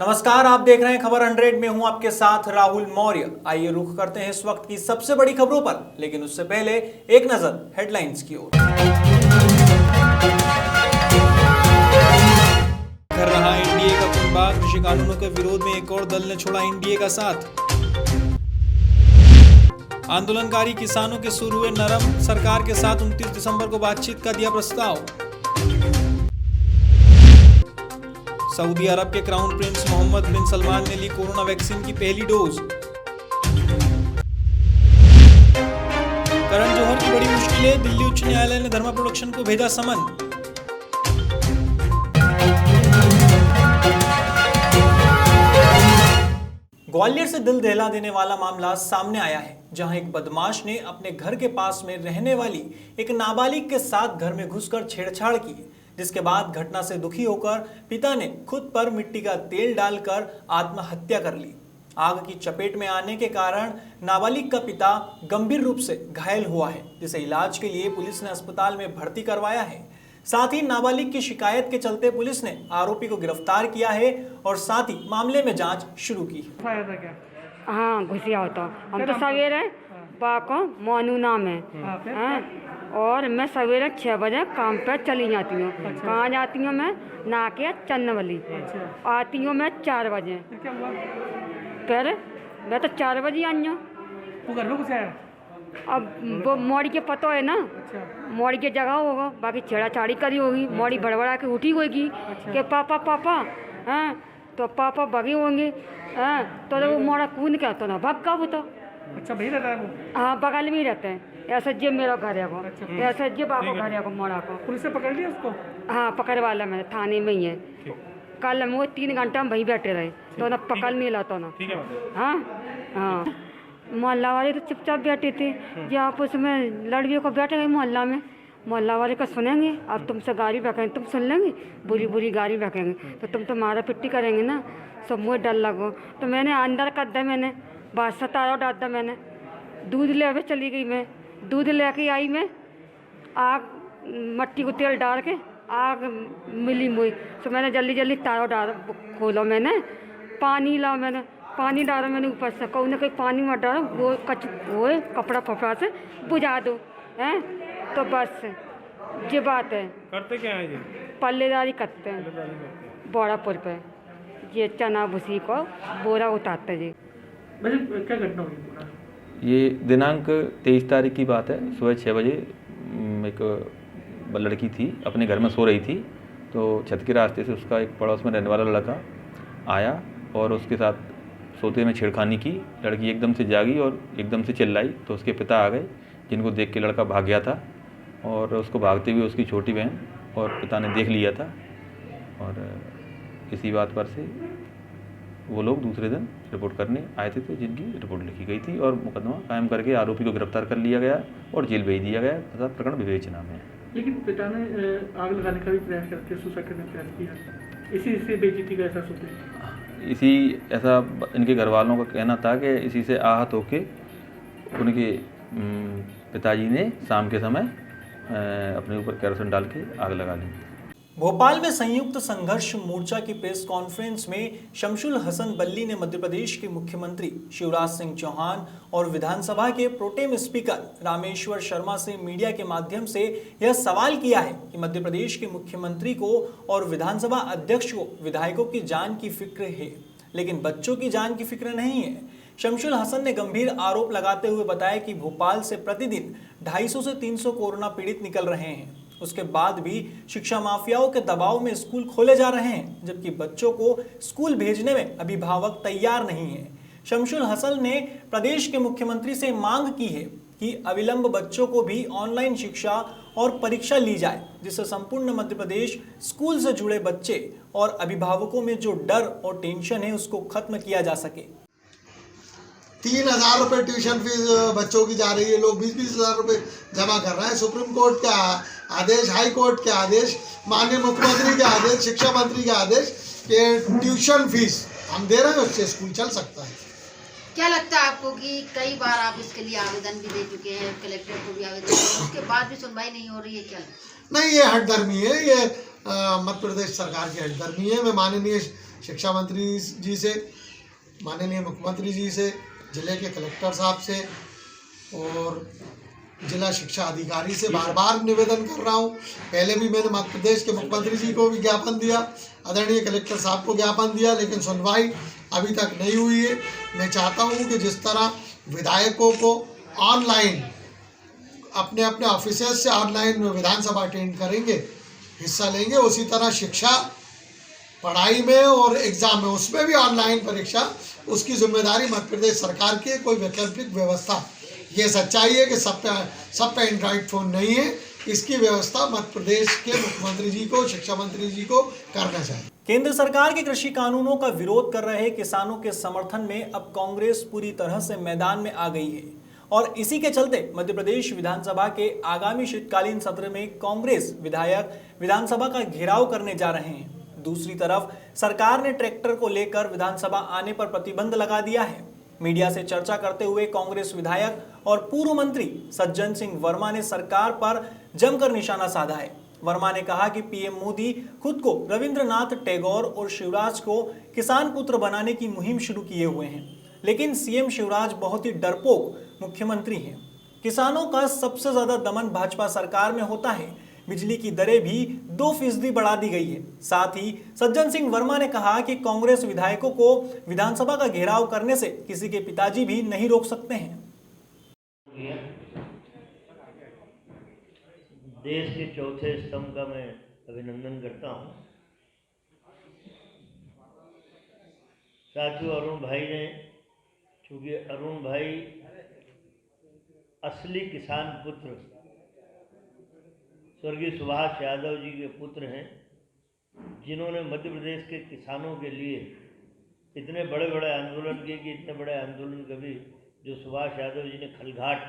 नमस्कार, आप देख रहे हैं खबर 100 में हूं आपके साथ राहुल मौर्य। आइए रुख करते हैं इस वक्त की सबसे बड़ी खबरों पर, लेकिन उससे पहले एक नजर हेडलाइंस की ओर। कर रहा एनडीए का पुनर्बाग, कृषि कानूनों के विरोध में एक और दल ने छोड़ा एनडीए का साथ। आंदोलनकारी किसानों के सुर हुए नरम, सरकार के साथ 29 दिसंबर को बातचीत का दिया प्रस्ताव। सऊदी अरब के क्राउन प्रिंस मोहम्मद बिन सलमान ने ली कोरोना वैक्सीन की पहली डोज। करण जौहर की बड़ी मुश्किलें, दिल्ली उच्च न्यायालय ने धर्मा प्रोडक्शन को भेजा समन। ग्वालियर से दिल दहला देने वाला मामला सामने आया है, जहां एक बदमाश ने अपने घर के पास में रहने वाली एक नाबालिग के साथ घर में घुसकर छेड़छाड़ की, जिसके बाद घटना से दुखी होकर पिता ने खुद पर मिट्टी का तेल डालकर आत्महत्या कर ली। आग की चपेट में आने के कारण नाबालिग का पिता गंभीर रूप से घायल हुआ है, जिसे इलाज के लिए पुलिस ने अस्पताल में भर्ती करवाया है। साथ ही नाबालिग की शिकायत के चलते पुलिस ने आरोपी को गिरफ्तार किया है और साथ ही मामले में जांच शुरू की है। हाँ, घुसिया होता हम तो सवेरे पाको मोनू नाम है और मैं सवेरे 6 बजे काम पे चली जाती हूँ। कहाँ जाती हूँ मैं? ना के चन्नवली। आती हूँ मैं 4 बजे। फिर मैं तो 4 बजे आई हूँ। अब वो मोड़ी के पतो है ना, मोड़ी के जगह होगा, बाकी छेड़ाछाड़ी करी होगी, मोड़ी बड़बड़ा के उठी होगी कि पापा पापा हैं, तो पापा भगे होंगे हैं, तो वो मोड़ा कूद के तो ना भग का वो तो। अच्छा, वही रहता है वो? हाँ, बगल में ही रहते हैं। ऐसा जे मेरा घर है वो, ऐसा जे बाबा घर है वो मोड़ा को। पुलिस ने पकड़ लिया उसको? हाँ, पकड़ वाला मैंने थाने में ही है। कल हम वो 3 घंटा हम वहीं बैठे रहे तो ना पकड़ नहीं लाता ना। हाँ हाँ, मोहल्ला वाले तो चुपचाप बैठे थे। जो आप उसमें लड़कियों को बैठे गए मोहल्ला में, मोहल्ला वाले का सुनेंगे, अब तुमसे गाड़ी बकेंगे, तुम सुन लेंगे, बुरी बुरी गाड़ी बकेंगे तो तुम तो मारा पिट्टी करेंगे ना। सब मुझे डर लगो तो मैंने अंदर कर दिया, मैंने बात सतारा डाल दिया। मैंने दूध ले चली गई, मैं दूध लेके आई, मैं आग मट्टी को तेल डाल के आग मिली मुई, तो मैंने जल्दी जल्दी तारा डाल खोला, मैंने पानी लाओ, मैंने पानी डाला, मैंने ऊपर से कहूँ ना कहीं पानी मत डालो, वो वो कपड़ा फपड़ा से बुझा दो हैं, तो बस ये बात है। करते क्या है ये? पल्लेदारी करते हैं बोरापुर पे, ये चना भूसी को बोरा उतारते जी। क्या घटना हुई? ये दिनांक 23 तारीख की बात है। सुबह 6 बजे एक लड़की थी, अपने घर में सो रही थी, तो छत के रास्ते से उसका एक पड़ोस में रहने वाला लड़का आया और उसके साथ सोते में छेड़खानी की। लड़की एकदम से जागी और एकदम से चिल्लाई, तो उसके पिता आ गए, जिनको देख के लड़का भाग गया था और उसको भागते हुए उसकी छोटी बहन और पिता ने देख लिया था। और इसी बात पर से वो लोग दूसरे दिन रिपोर्ट करने आए थे, जिनकी रिपोर्ट लिखी गई थी और मुकदमा कायम करके आरोपी को गिरफ्तार कर लिया गया और जेल भेज दिया गया तथा प्रकरण विवेचना में है। लेकिन पिता ने आग लगाने का भी प्रयास करके सुसाइड करने का प्रयास किया, इसी से बेइज्जती का एहसास होता है। इसी ऐसा इनके घर वालों का कहना था कि इसी से आहत होके उनके पिताजी ने शाम के समय अपने ऊपर केरोसिन डाल के आग लगा ली। भोपाल में संयुक्त संघर्ष मोर्चा की प्रेस कॉन्फ्रेंस में शमशुल हसन बल्ली ने मध्य प्रदेश के मुख्यमंत्री शिवराज सिंह चौहान और विधानसभा के प्रोटेम स्पीकर रामेश्वर शर्मा से मीडिया के माध्यम से यह सवाल किया है कि मध्य प्रदेश के मुख्यमंत्री को और विधानसभा अध्यक्ष को विधायकों की जान की फिक्र है, लेकिन बच्चों की जान की फिक्र नहीं है। शमशुल हसन ने गंभीर आरोप लगाते हुए बताया कि भोपाल से प्रतिदिन 250 से 300 कोरोना पीड़ित निकल रहे हैं, उसके बाद भी शिक्षा माफियाओं के दबाव में स्कूल खोले जा रहे हैं, जबकि बच्चों को स्कूल भेजने में अभिभावक तैयार नहीं है। शमशुल हसन ने प्रदेश के मुख्यमंत्री से मांग की है कि अविलंब बच्चों को भी ऑनलाइन शिक्षा और परीक्षा ली जाए, जिससे संपूर्ण मध्य प्रदेश स्कूल से जुड़े बच्चे और अभिभावकों में जो डर और टेंशन है उसको खत्म किया जा सके। 3,000 रुपये ट्यूशन फीस बच्चों की जा रही है, लोग 20-20 हज़ार रुपये जमा कर रहे हैं। सुप्रीम कोर्ट का आदेश, हाई कोर्ट के आदेश, माननीय मुख्यमंत्री के आदेश, शिक्षा मंत्री के आदेश कि ट्यूशन फीस हम दे रहे हैं, उससे स्कूल चल सकता है। क्या लगता है आपको कि कई बार आप इसके लिए आवेदन भी दे चुके हैं, कलेक्टर को भी आवेदन दिया, उसके बाद भी सुनवाई नहीं हो रही है? क्या नहीं, ये हठधर्मी है, ये मध्य प्रदेश सरकार की हठधर्मी है। मैं माननीय शिक्षा मंत्री जी से, माननीय मुख्यमंत्री जी से, जिले के कलेक्टर साहब से और जिला शिक्षा अधिकारी से बार बार निवेदन कर रहा हूँ। पहले भी मैंने मध्य प्रदेश के मुख्यमंत्री जी को भी ज्ञापन दिया, आदरणीय कलेक्टर साहब को ज्ञापन दिया, लेकिन सुनवाई अभी तक नहीं हुई है। मैं चाहता हूँ कि जिस तरह विधायकों को ऑनलाइन अपने अपने ऑफिसेज से ऑनलाइन विधानसभा अटेंड करेंगे, हिस्सा लेंगे, उसी तरह शिक्षा पढ़ाई में और एग्ज़ाम में उसमें भी ऑनलाइन परीक्षा, उसकी जिम्मेदारी मध्य प्रदेश सरकार की, कोई वैकल्पिक व्यवस्था। ये सच्चाई है कि सब पे एंड्रॉइड फ़ोन नहीं है, इसकी व्यवस्था मध्य प्रदेश के मुख्यमंत्री जी को, शिक्षा मंत्री जी को करना चाहिए। केंद्र सरकार के कृषि कानूनों का विरोध कर रहे किसानों के समर्थन में अब कांग्रेस पूरी तरह से मैदान में आ गई है और इसी के चलते मध्य प्रदेश विधानसभा के आगामी शीतकालीन सत्र में कांग्रेस विधायक विधानसभा का घेराव करने जा रहे हैं। दूसरी तरफ सरकार ने ट्रैक्टर को लेकर विधानसभा आने पर प्रतिबंध लगा दिया है। मीडिया से चर्चा करते हुए कांग्रेस विधायक और पूर्व मंत्री सज्जन सिंह वर्मा ने सरकार पर जमकर निशाना साधा है। वर्मा ने कहा कि पीएम मोदी खुद को रविंद्रनाथ टैगोर और शिवराज को किसान पुत्र बनाने की मुहिम शुरू किए हुए हैं, लेकिन सीएम शिवराज बहुत ही डरपोक मुख्यमंत्री हैं। किसानों का सबसे ज्यादा दमन भाजपा सरकार में होता है। बिजली की दरें भी 2% बढ़ा दी गई है। साथ ही सज्जन सिंह वर्मा ने कहा कि कांग्रेस विधायकों को विधानसभा का घेराव करने से किसी के पिताजी भी नहीं रोक सकते हैं। देश के चौथे स्तंभ का मैं अभिनंदन करता हूं। साथियों, अरुण भाई ने, चूंकि अरुण भाई असली किसान पुत्र स्वर्गीय सुभाष यादव जी के पुत्र हैं, जिन्होंने मध्य प्रदेश के किसानों के लिए इतने बड़े बड़े आंदोलन किए कि इतने बड़े आंदोलन कभी जो सुभाष यादव जी ने खलघाट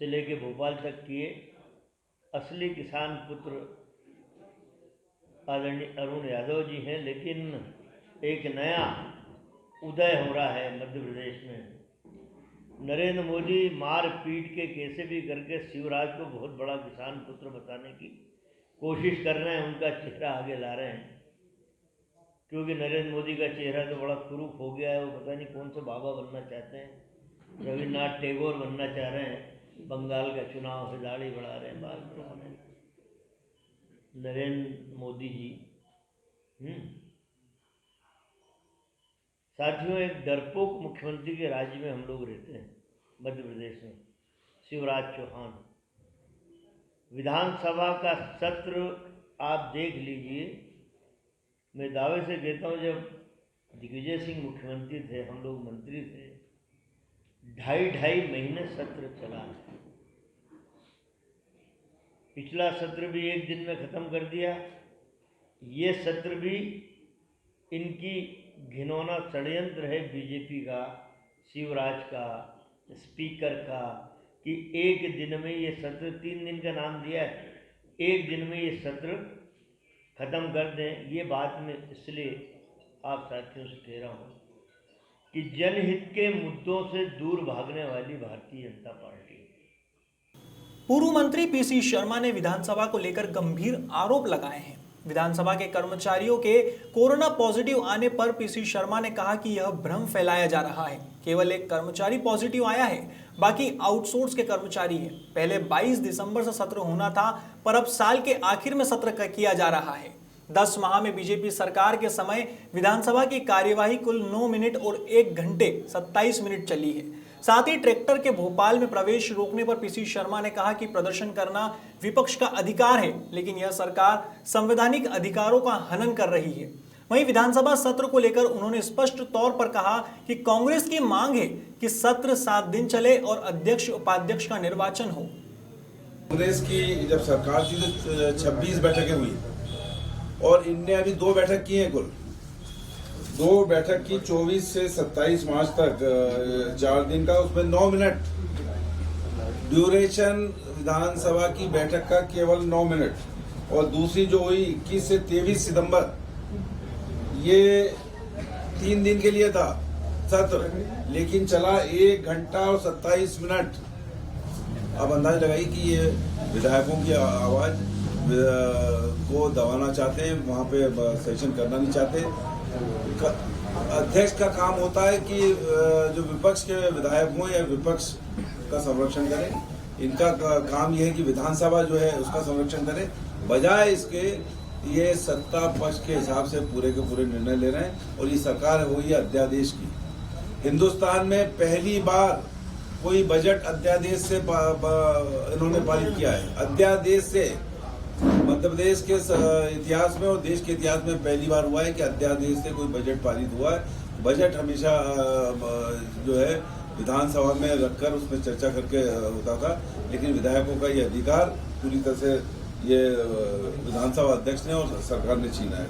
से लेके भोपाल तक किए। असली किसान पुत्र आदरणीय अरुण यादव जी हैं, लेकिन एक नया उदय हो रहा है मध्य प्रदेश में। नरेंद्र मोदी मार पीट के कैसे भी करके शिवराज को बहुत बड़ा किसान पुत्र बताने की कोशिश कर रहे हैं, उनका चेहरा आगे ला रहे हैं, क्योंकि नरेंद्र मोदी का चेहरा तो बड़ा कुरूप हो गया है। वो पता नहीं कौन सा बाबा बनना चाहते हैं, रविन्द्रनाथ टैगोर बनना चाह रहे हैं, बंगाल का चुनाव से दाढ़ी बढ़ा रहे हैं, बाल बढ़ा रहे हैं नरेंद्र मोदी जी। साथियों, एक डरपोक मुख्यमंत्री के राज्य में हम लोग रहते हैं मध्य प्रदेश में। शिवराज चौहान, विधानसभा का सत्र आप देख लीजिए। मैं दावे से कहता हूँ, जब दिग्विजय सिंह मुख्यमंत्री थे, हम लोग मंत्री थे, 2.5 महीने सत्र चला। पिछला सत्र भी एक दिन में ख़त्म कर दिया। ये सत्र भी इनकी घिनौना षड्यंत्र है बीजेपी का, शिवराज का, स्पीकर का, कि एक दिन में ये सत्र, 3 दिन का नाम दिया है, एक दिन में ये सत्र ख़त्म कर दें। ये बात मैं इसलिए आप साथियों से कह रहा हूँ कि जनहित के मुद्दों से दूर भागने वाली भारतीय जनता पार्टी। पूर्व मंत्री पीसी शर्मा ने विधानसभा को लेकर गंभीर आरोप लगाए हैं। विधानसभा के कर्मचारियों के कोरोना पॉजिटिव आने पर पीसी शर्मा ने कहा कि यह भ्रम फैलाया जा रहा है। केवल एक कर्मचारी पॉजिटिव आया है, बाकी आउटसोर्स के कर्मचारी हैं। पहले 22 दिसंबर से सत्र होना था, पर अब साल के आखिर में सत्र किया जा रहा है। 10 माह में बीजेपी सरकार के समय विधानसभा की कार्यवाही कुल 9 मिनट और 1 घंटे 27 मिनट चली है। साथ ही ट्रैक्टर के भोपाल में प्रवेश रोकने पर पीसी शर्मा ने कहा कि प्रदर्शन करना विपक्ष का अधिकार है, लेकिन यह सरकार संवैधानिक अधिकारों का हनन कर रही है। वहीं विधानसभा सत्र को लेकर उन्होंने स्पष्ट तौर पर कहा कि कांग्रेस की मांग है कि सत्र 7 दिन चले और अध्यक्ष उपाध्यक्ष का निर्वाचन हो। कांग्रेस की जब सरकार थी तो 26 बैठकें हुई और इनने अभी 2 बैठक की हैं। कुल 2 बैठक की 24 से 27 मार्च तक 4 दिन का, उसमें 9 मिनट ड्यूरेशन विधानसभा की बैठक का, केवल 9 मिनट। और दूसरी जो हुई 21 से 23 सितंबर, ये 3 दिन के लिए था सत्र, लेकिन चला 1 घंटा और 27 मिनट। अब अंदाज लगाइए कि ये विधायकों की आवाज को दबाना चाहते हैं, वहाँ पे सेशन करना नहीं चाहते। अध्यक्ष का काम होता है कि जो विपक्ष के विधायक हों या विपक्ष का संरक्षण करें। इनका काम यह है कि विधानसभा जो है उसका संरक्षण करें, बजाय इसके ये सत्ता पक्ष के हिसाब से पूरे के पूरे निर्णय ले रहे हैं। और ये सरकार हुई है अध्यादेश की। हिंदुस्तान में पहली बार कोई बजट अध्यादेश से इन्होंने पारित किया है। अध्यादेश से मध्य प्रदेश के इतिहास में और देश के इतिहास में पहली बार हुआ है कि अध्यादेश से कोई बजट पारित हुआ है। बजट हमेशा जो है विधानसभा में रखकर उसमें चर्चा करके होता था, लेकिन विधायकों का ये अधिकार पूरी तरह से ये विधानसभा अध्यक्ष ने और सरकार ने छीना है।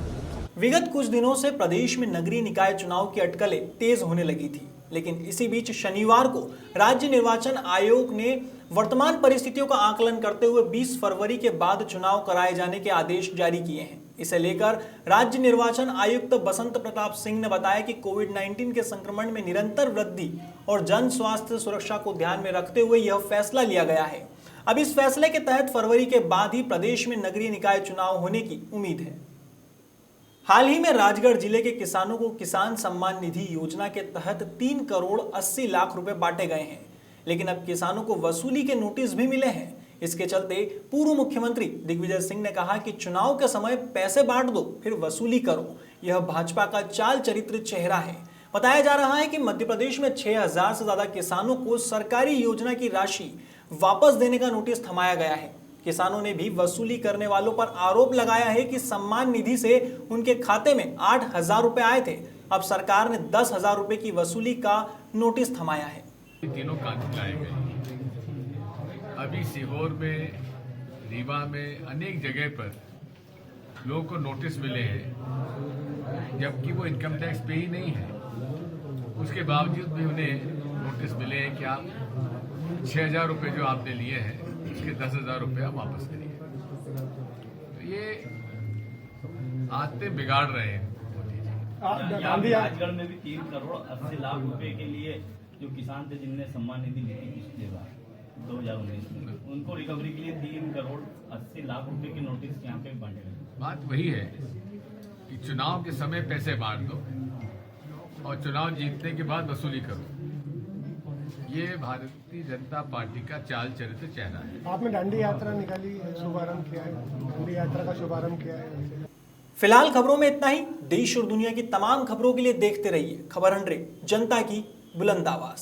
विगत कुछ दिनों से प्रदेश में नगरीय निकाय चुनाव की अटकलें तेज होने लगी थी, लेकिन इसी बीच शनिवार को राज्य निर्वाचन आयोग ने वर्तमान परिस्थितियों का आकलन करते हुए 20 फरवरी के बाद चुनाव कराए जाने के आदेश जारी किए हैं। इसे लेकर राज्य निर्वाचन आयुक्त बसंत प्रताप सिंह ने बताया कि कोविड-19 के संक्रमण में निरंतर वृद्धि और जन स्वास्थ्य सुरक्षा को ध्यान में रखते हुए यह फैसला लिया गया है। अब इस फैसले के तहत फरवरी के बाद ही प्रदेश में नगरीय निकाय चुनाव होने की उम्मीद है। हाल ही में राजगढ़ जिले के किसानों को किसान सम्मान निधि योजना के तहत 3 करोड़ 80 लाख रुपए बांटे गए हैं, लेकिन अब किसानों को वसूली के नोटिस भी मिले हैं। इसके चलते पूर्व मुख्यमंत्री दिग्विजय सिंह ने कहा कि चुनाव के समय पैसे बांट दो फिर वसूली करो। यह भाजपा का चाल चरित्र चेहरा है। बताया जा रहा है कि मध्य प्रदेश में 6000 से ज्यादा किसानों को सरकारी योजना की राशि वापस देने का नोटिस थमाया गया है। किसानों ने भी वसूली करने वालों पर आरोप लगाया है कि सम्मान निधि से उनके खाते में 8000 रुपए आए थे। अब सरकार ने 10,000 रुपए की वसूली का नोटिस थमाया है। तीनों कानून लाए गए। अभी सीहोर में, रीवा में, अनेक जगह पर लोगों को नोटिस मिले हैं, जबकि वो इनकम टैक्स पे ही नहीं है। उसके बावजूद भी उन्हें नोटिस मिले हैं कि आप 6000 रुपये जो आपने लिए हैं उसके 10,000 रुपये आप वापस करिए। तो ये आदतें बिगाड़ रहे हैं। राजगढ़ में भी 3 करोड़ 80 लाख रुपए के लिए जो किसान थे जिनने सम्मान निधि ली थी पिछले बार 2019 में, उनको रिकवरी के लिए 3 करोड़ 80 लाख रुपए के नोटिस यहाँ पे बांटे गए। बात वही है कि चुनाव के समय पैसे बांट दो और चुनाव जीतने के बाद वसूली करो। ये भारतीय जनता पार्टी का चाल चरित्र चेहरा है। आपने दांडी यात्रा निकाली, शुभारंभ किया है, दांडी यात्रा का शुभारंभ किया है। फिलहाल खबरों में इतना ही। देश और दुनिया की तमाम खबरों के लिए देखते रहिए खबर 100, जनता की बुलंद आवाज।